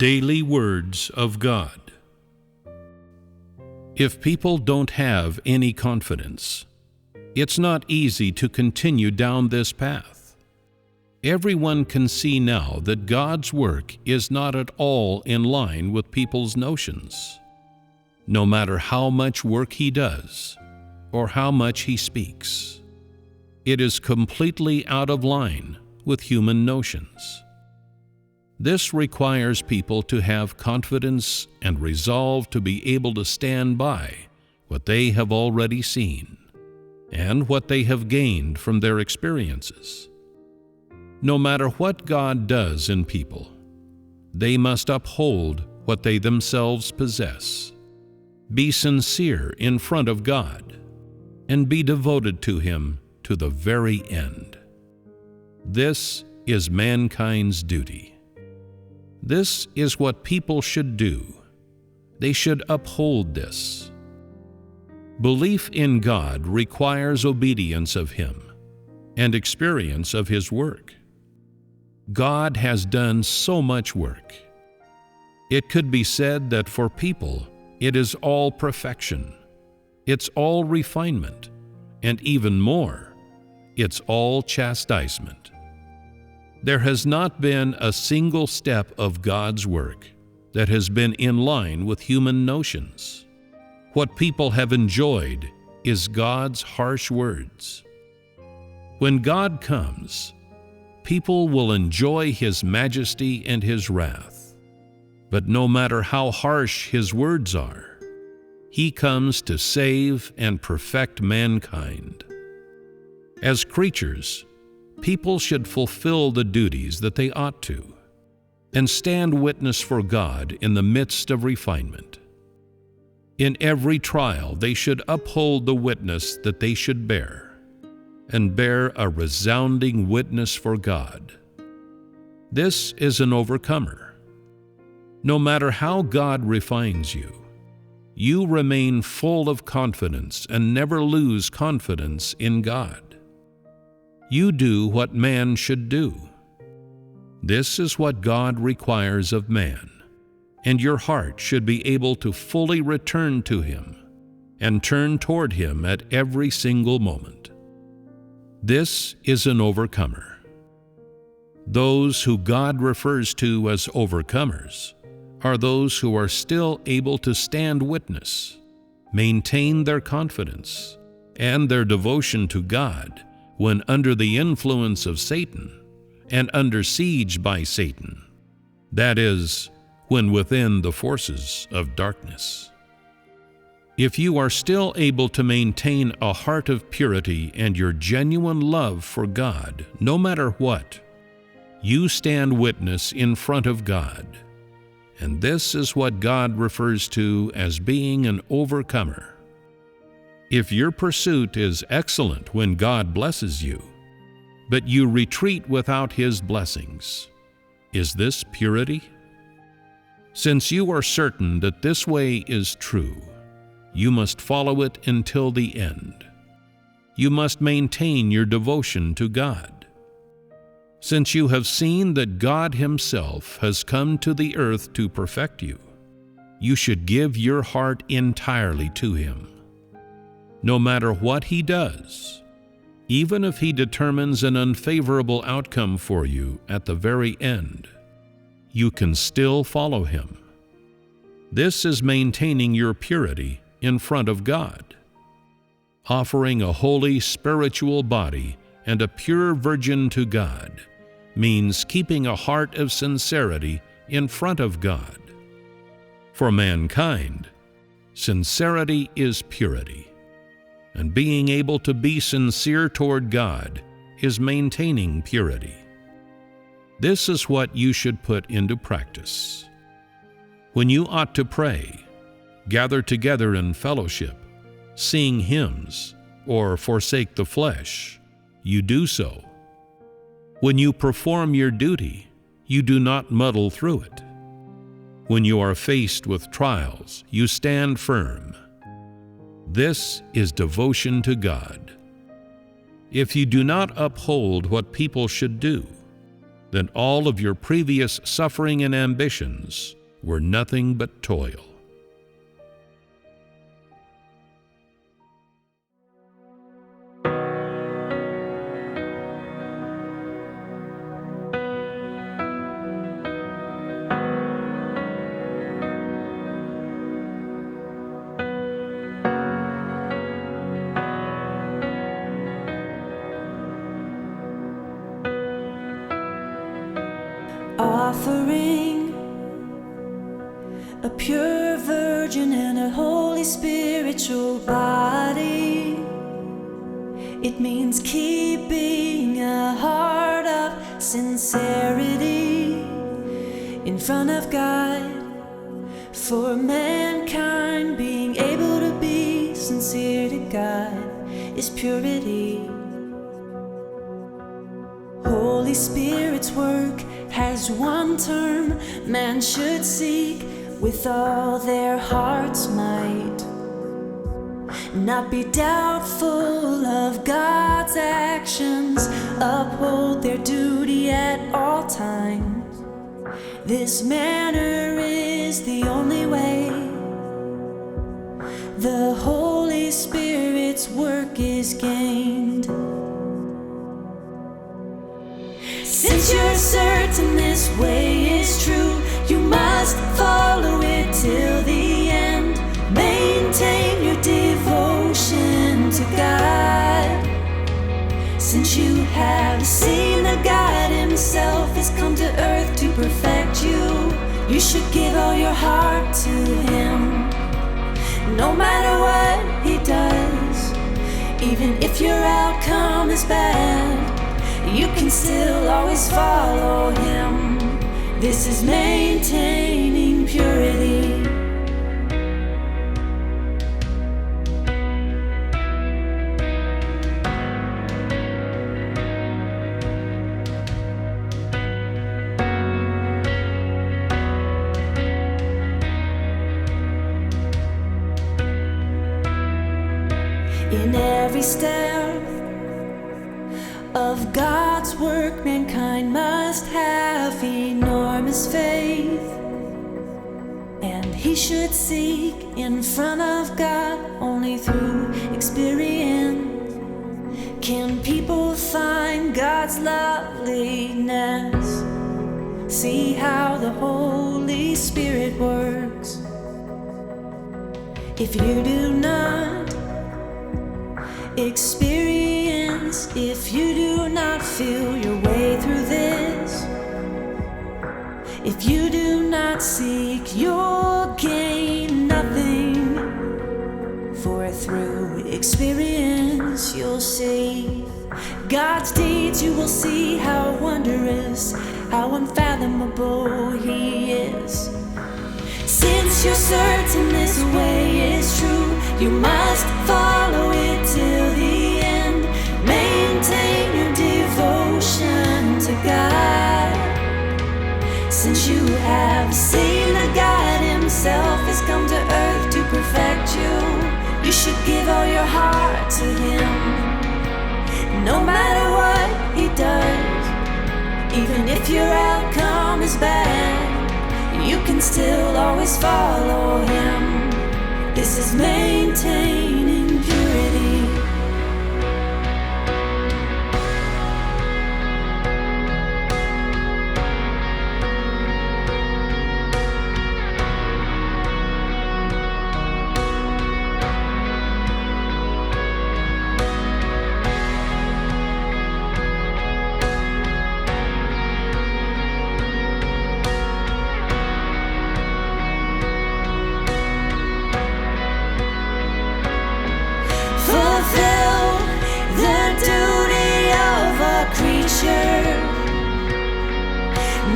Daily Words of God. If people don't have any confidence, it's not easy to continue down this path. Everyone can see now that God's work is not at all in line with people's notions, no matter how much work He does or how much He speaks. It is completely out of line with human notions. This requires people to have confidence and resolve to be able to stand by what they have already seen and what they have gained from their experiences. No matter what God does in people, they must uphold what they themselves possess, be sincere in front of God, and be devoted to Him to the very end. This is mankind's duty. This is what people should do. They should uphold this. Belief in God requires obedience of Him and experience of His work. God has done so much work. It could be said that for people, it is all perfection. It's all refinement, and even more, it's all chastisement. There has not been a single step of God's work that has been in line with human notions. What people have enjoyed is God's harsh words. When God comes, people will enjoy His majesty and His wrath. But no matter how harsh His words are, He comes to save and perfect mankind. As creatures, people should fulfill the duties that they ought to, and stand witness for God in the midst of refinement. In every trial, they should uphold the witness that they should bear, and bear a resounding witness for God. This is an overcomer. No matter how God refines you, you remain full of confidence and never lose confidence in God. You do what man should do. This is what God requires of man, and your heart should be able to fully return to Him and turn toward Him at every single moment. This is an overcomer. Those who God refers to as overcomers are those who are still able to stand witness, maintain their confidence, and their devotion to God when under the influence of Satan and under siege by Satan, that is, when within the forces of darkness. If you are still able to maintain a heart of purity and your genuine love for God, no matter what, you stand witness in front of God. And this is what God refers to as being an overcomer. If your pursuit is excellent when God blesses you, but you retreat without His blessings, is this purity? Since you are certain that this way is true, you must follow it until the end. You must maintain your devotion to God. Since you have seen that God Himself has come to the earth to perfect you, you should give your heart entirely to Him. No matter what He does, even if He determines an unfavorable outcome for you at the very end, you can still follow Him. This is maintaining your purity in front of God. Offering a holy spiritual body and a pure virgin to God means keeping a heart of sincerity in front of God. For mankind, sincerity is purity, and being able to be sincere toward God is maintaining purity. This is what you should put into practice. When you ought to pray, gather together in fellowship, sing hymns, or forsake the flesh, you do so. When you perform your duty, you do not muddle through it. When you are faced with trials, you stand firm. This is devotion to God. If you do not uphold what people should do, then all of your previous suffering and ambitions were nothing but toil. Offering a pure virgin and a holy spiritual body. It means keeping a heart of sincerity in front of God. For mankind, being able to be sincere to God is purity. Holy Spirit's work has one term man should seek with all their heart's might. Not be doubtful of God's actions, uphold their duty at all times. This manner is the only way. The Holy Spirit's work is gained. Since you're certain this way is true, you must follow it till the end. Maintain your devotion to God. Since you have seen that God Himself has come to earth to perfect you, you should give all your heart to Him. No matter what He does, even if your outcome is bad, you can still always follow Him. This is maintaining purity. In every step of God's work, mankind must have enormous faith, and he should seek in front of God only through experience. Can people find God's loveliness? See how the Holy Spirit works. If you do not experience, if you do not feel your way through this, if you do not seek, you'll gain nothing. For through experience you'll see God's deeds. You will see how wondrous, how unfathomable He is. Since you're certain this way is true, you must follow it till the end. Maintain your devotion to God. Since you have seen that God Himself has come to earth to perfect you, you should give all your heart to Him. No matter what He does, even if your outcome is bad, you can still always follow Him. This is maintaining purity.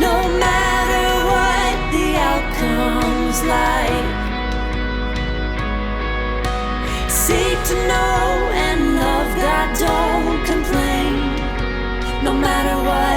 No matter what the outcome's like, seek to know and love God, don't complain. No matter what